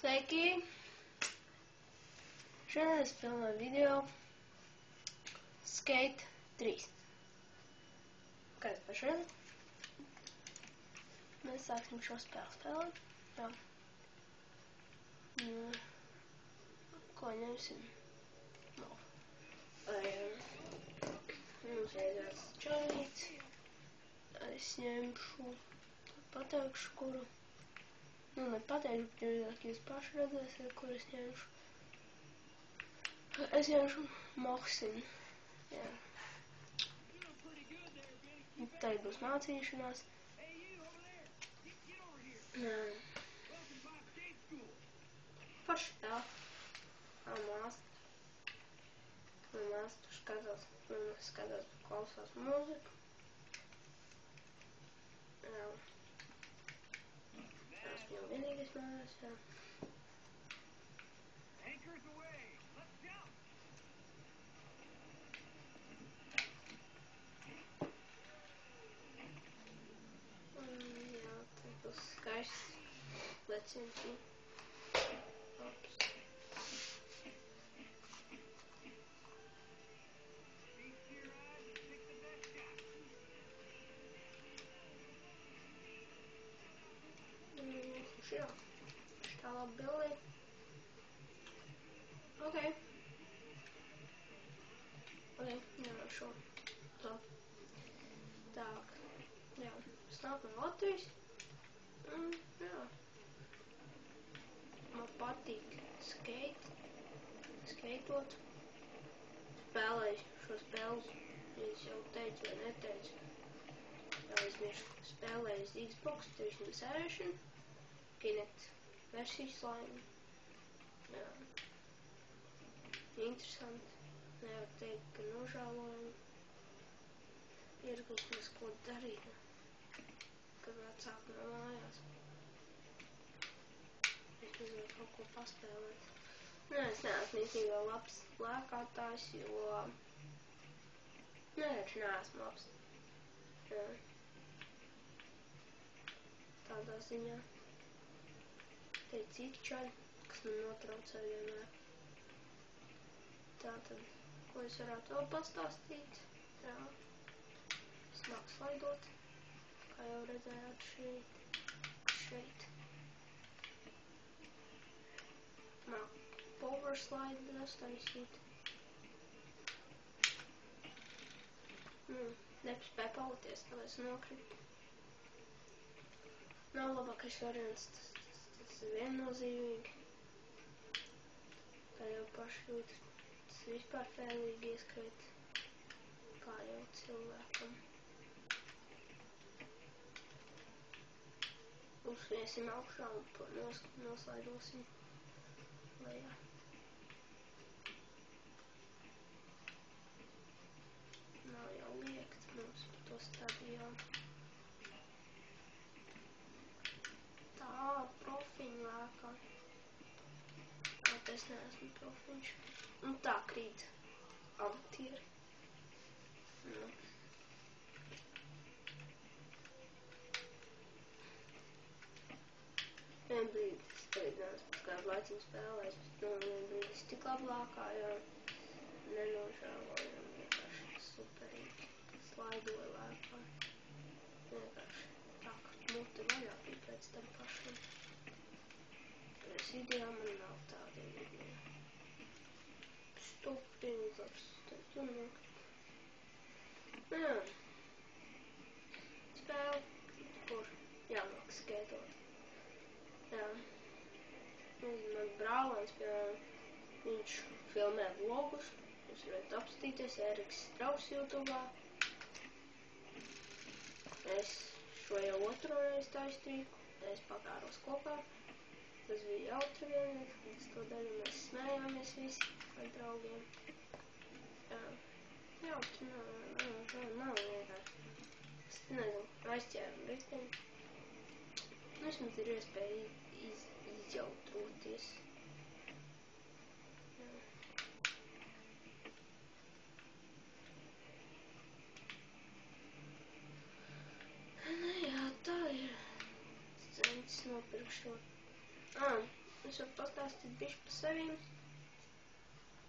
Sveiki! Šodien es filmēju video Skate 3. Kā jūs paši redzat? Mēs sāksim šo spēli spēlēt. Jā. Ko ņemsim? No. Mums vajadzēs čārīts. Es ņemšu, pateikšu, kuru. Nepateikšu, bet jūs paši redzēsiet, kur es ņemšu. Es ņemšu Mohsinu. Jā. Tagad būs mācīšanās. Forši tā. Māsa tur skatās, klausās mūziku. Jā. Esmu jau vienīgais mājās, jā. Jā, tas būs skaists leciens. Jā, tā labi bildē. Ok, jā, šo. Tak, jā, es nāku no Latvijas. Jā. Man patīk skeitot. Spēlēju šo spēles, es jau teicu vai neteicu. Jā, es bieži spēlēju Xbox 360. Kinect versijas laimi. Jā. Interesanti. Nevar teikt, ka nožēlojami. Iergūties, ko darīt, kad vecāki nav mājās. Es nezinu kaut ko paspēlēt. Es neesmu īstenībā labs lēkātājs, jo... Taču neesmu labs. Jā. Tādā ziņā. Te ir citi čaļi, kas man notraucē vienmēr. Tātad, ko es varētu vēl pastāstīt? Jā. Es māku slaidot, kā jau redzējāt šeit. Māku power slide taisīt. Nepaspēju pauties, tāpēc nokritu. Nav labākais variants, tas ir viennozīmīgi. Kā jau paši jūt, tas vispār fēlīgi ieskrīt, kā jau cilvēkam. Uzsviesim augšā un noslaidosim lejā. Nav jau liekt mums par to stadionu. Tā, profiņu lēkā. Es neesmu profiņš. Un tā krīt amatieri. Vien brīdi, es tagad neesmu kādu laiciņu spēlējis, bet vien brīdi es tik labi lēkāju, nenožēloju, vienkārši superīgi slaidoju lēkā. Vienkārši tā, ka muti vaļā bija pēc tam pašam. Es video man nav tādiem video. Stupidars, tad tu nokrit. Jā. Spēle, kur jāmāk skētot. Jā. Man brālēns, piemēram, viņš filmē vlogus. Jūs varat apskatīties, Eriks Strauss YouTubā. Es šo jau otro reizi taisu trīku. Es pakāros kopā. Tas bija jautri vienreiz, līdz to daļu mēs smējāmies visi ar draugiem. Jā. Jautri nav vienkārši. Es nezinu, aizķēru riteni. Vismaz ir iespēja izjautroties. Jā. Jā, tā ir. Centis nopirkšot. Es varu pastāstīt bišķi par sevīm.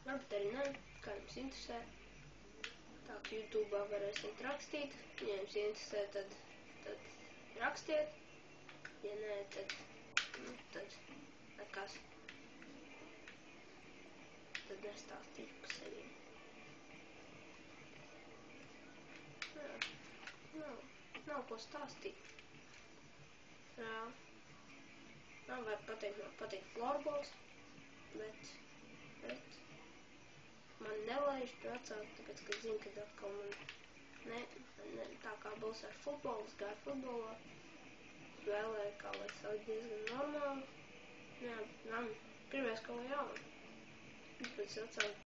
Varbūt arī ne, kā jums interesē. Tā ka YouTube'ā varēsiet rakstīt. Ja jums interesē, tad rakstiet. Ja nē, tad nekas. Tad nestāstīšu par sevīm. Nav ko stāstīt. Reāli. Man var pateikt, man patīk florbols, bet man nelaiž pie vecāku, tāpēc, ka zinu, ka atkal man tā kā būs ar futbolu, es gāju futbolā, spēlēju kā lai sāk diezgan normāli. Jā, pirmais kaut kā jauna. Tāpēc vecāku